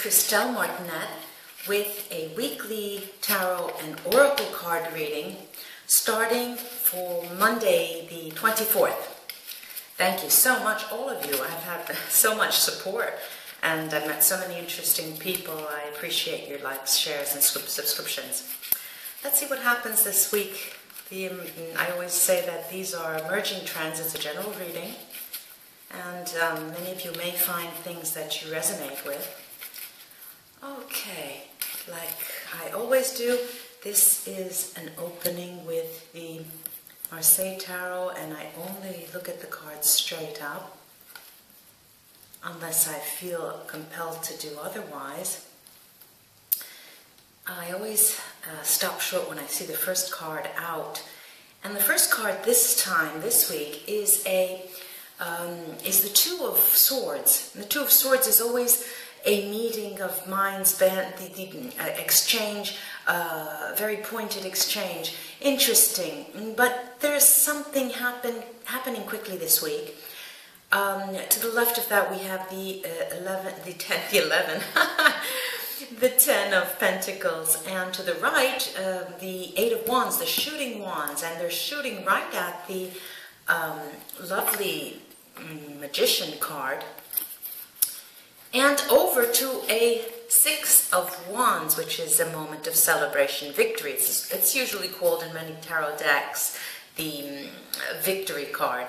Christelle Martinet with a weekly tarot and oracle card reading starting for Monday the 24th. Thank you so much, all of you. I've had so much support and I've met so many interesting people. I appreciate your likes, shares, and subscriptions. Let's see what happens this week. I always say that these are emerging trends. It's a general reading. And many of you may find things that you resonate with. Okay, like I always do, this is an opening with the Marseille Tarot, and I only look at the cards straight up, unless I feel compelled to do otherwise. I always stop short when I see the first card out. And the first card this week, is the Two of Swords. And the Two of Swords is always a meeting of minds, the exchange, very pointed exchange, interesting. But there's something happening quickly this week. To the left of that we have the 10 of Pentacles, and to the right the 8 of Wands, the shooting wands, and they're shooting right at the lovely Magician card, and over to a 6 of Wands, which is a moment of celebration, victory. It's usually called in many tarot decks the victory card.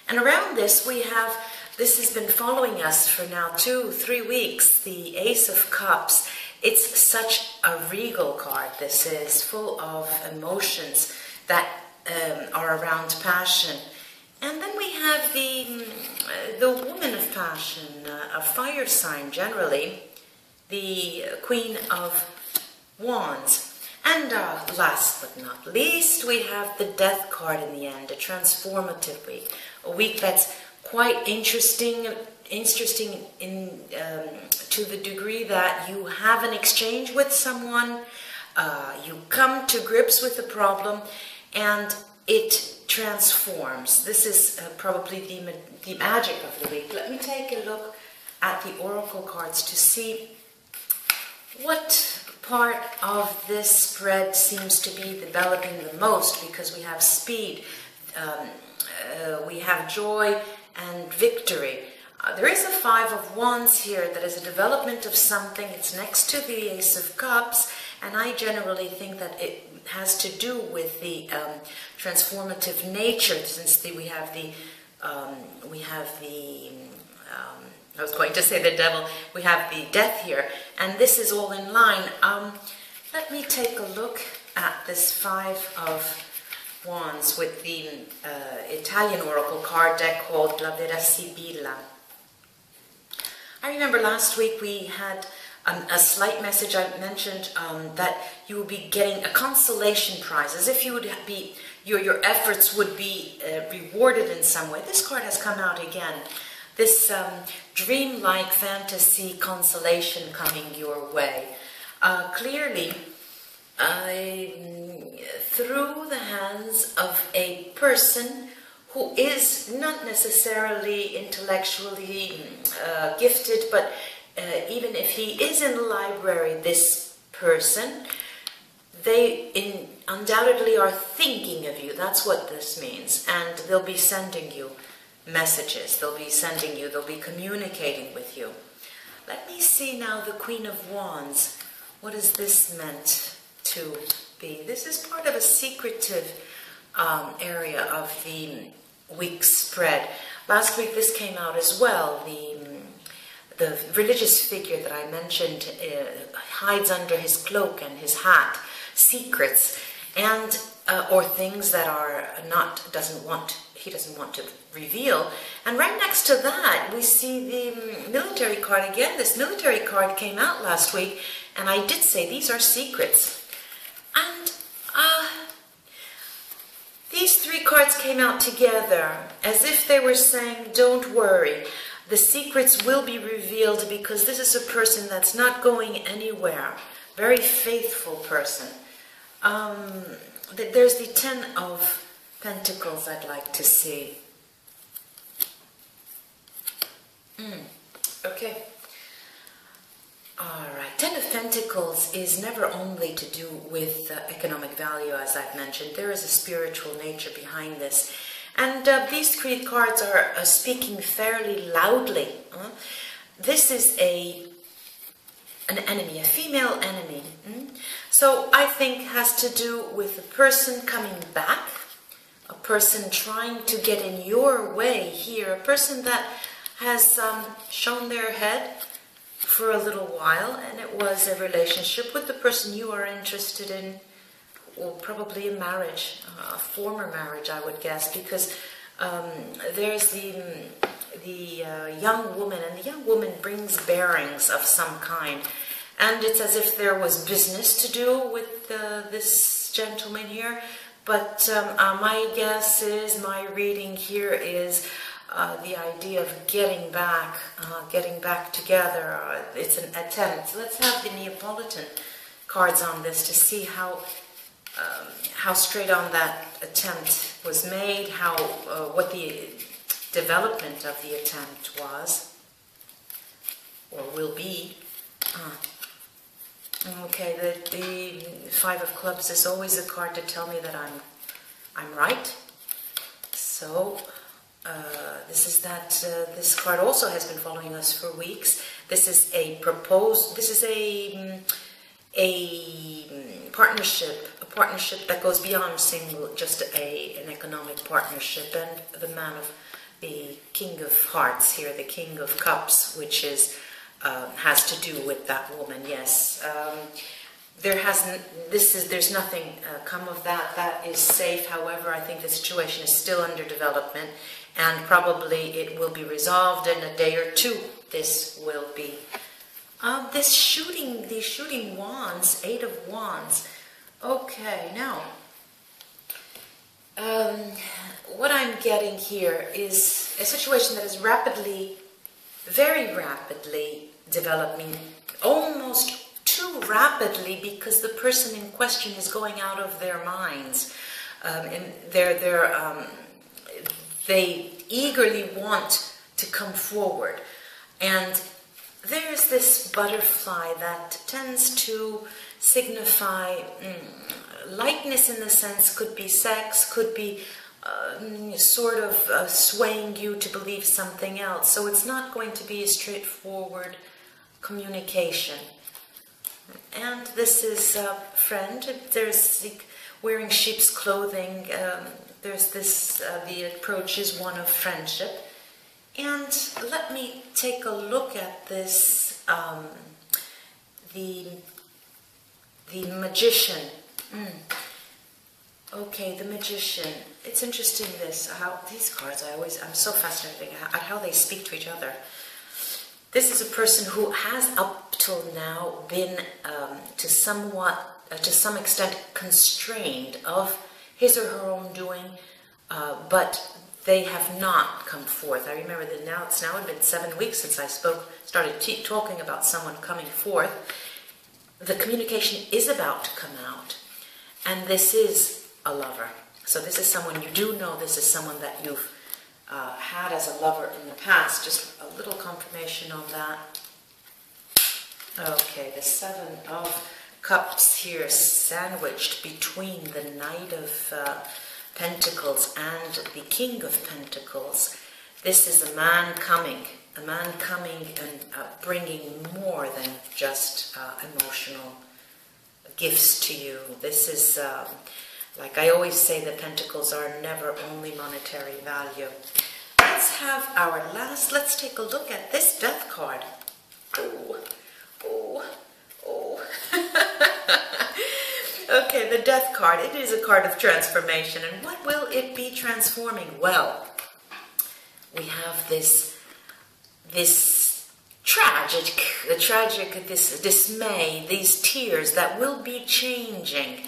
And around this we have, this has been following us for now 2-3 weeks, the Ace of Cups. It's such a regal card. This is full of emotions that are around passion. And then we have the woman of passion, a fire sign generally, the Queen of Wands. And last but not least, we have the Death card in the end, a transformative week. A week that's quite interesting in to the degree that you have an exchange with someone, you come to grips with the problem, and it transforms. This is probably the magic of the week. Let me take a look at the oracle cards to see what part of this spread seems to be developing the most, because we have speed, we have joy and victory. There is a 5 of Wands here that is a development of something. It's next to the Ace of Cups, and I generally think that it has to do with the transformative nature, since we have the I was going to say the devil, we have the death here, and this is all in line. Let me take a look at this 5 of Wands with the Italian oracle card deck called La Vera Sibilla. I remember last week we had a slight message. I mentioned that you will be getting a consolation prize, as if you would be, your efforts would be rewarded in some way. This card has come out again. This dreamlike fantasy consolation coming your way. Clearly, through the hands of a person who is not necessarily intellectually gifted, but even if he is in the library, this person, they undoubtedly are thinking of you. That's what this means. And they'll be sending you messages. They'll be communicating with you. Let me see now the Queen of Wands. What is this meant to be? This is part of a secretive area of the week's spread. Last week this came out as well. The religious figure that I mentioned hides under his cloak and his hat secrets, and or things that are he doesn't want to reveal. And right next to that we see the military card again. This military card came out last week, and I did say these are secrets. And these 3 cards came out together as if they were saying, don't worry, the secrets will be revealed, because this is a person that's not going anywhere. Very faithful person. There's the 10 of Pentacles I'd like to see. Okay. Alright, Ten of Pentacles is never only to do with economic value, as I've mentioned. There is a spiritual nature behind this. And these three cards are speaking fairly loudly. This is an enemy, a female enemy. So I think has to do with a person coming back, a person trying to get in your way here, a person that has shown their head for a little while, and it was a relationship with the person you are interested in, or probably a marriage, a former marriage, I would guess, because there's the young woman, and the young woman brings bearings of some kind, and it's as if there was business to do with this gentleman here, but my guess is, my reading here is the idea of getting back together. It's an attempt. Let's have the Neapolitan cards on this to see how straight on that attempt was made, what the development of the attempt was, or will be. Okay, the Five of Clubs is always a card to tell me that I'm right. So this card also has been following us for weeks. This is a partnership that goes beyond just an economic partnership. And the King of Hearts here, the King of Cups, which has to do with that woman. Yes, there's nothing come of that. That is safe. However, I think the situation is still under development, and probably it will be resolved in a day or two. This will be. These shooting wands, Eight of Wands. Okay, now, what I'm getting here is a situation that is very rapidly developing, almost too rapidly, because the person in question is going out of their minds. And they eagerly want to come forward. And there's this butterfly that tends to signify lightness, in the sense, could be sex, could be sort of swaying you to believe something else. So it's not going to be a straightforward communication. And this is a friend. There's wearing sheep's clothing. There's this, the approach is one of friendship. And let me take a look at this, the Magician. Okay, the Magician. It's interesting how these cards, I'm so fascinated at how they speak to each other. This is a person who has up till now been to some extent constrained of his or her own doing, but they have not come forth. I remember that it's now been 7 weeks since I started talking about someone coming forth. The communication is about to come out, and this is a lover. So this is someone you do know. This is someone that you've had as a lover in the past. Just a little confirmation on that. Okay, the Seven of Cups here, sandwiched between the Knight of Pentacles and the King of Pentacles. This is a man coming and bringing more than just emotional gifts to you. This is, like I always say, the Pentacles are never only monetary value. Let's take a look at this Death card. Oh. Okay, the Death card. It is a card of transformation. And what will it be transforming? Well, we have this tragic, this dismay, these tears that will be changing.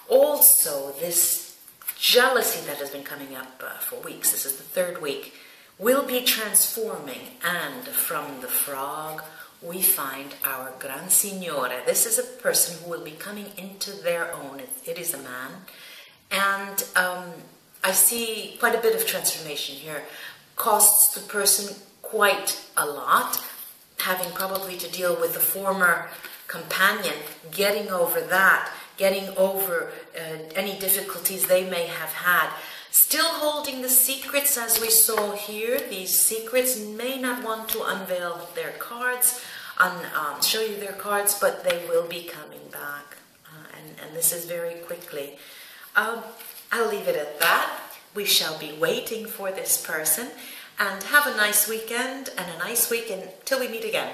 Also, this jealousy that has been coming up for weeks, this is the 3rd week, will be transforming. And from the Frog, we find our Gran Signore. This is a person who will be coming into their own. It is a man. And I see quite a bit of transformation here. Costs the person quite a lot. having probably to deal with the former companion, getting over that, getting over any difficulties they may have had. Still holding the secrets, as we saw here. These secrets may not want to unveil their cards, show you their cards, but they will be coming back. And this is very quickly. I'll leave it at that. We shall be waiting for this person. And have a nice weekend and a nice week until we meet again.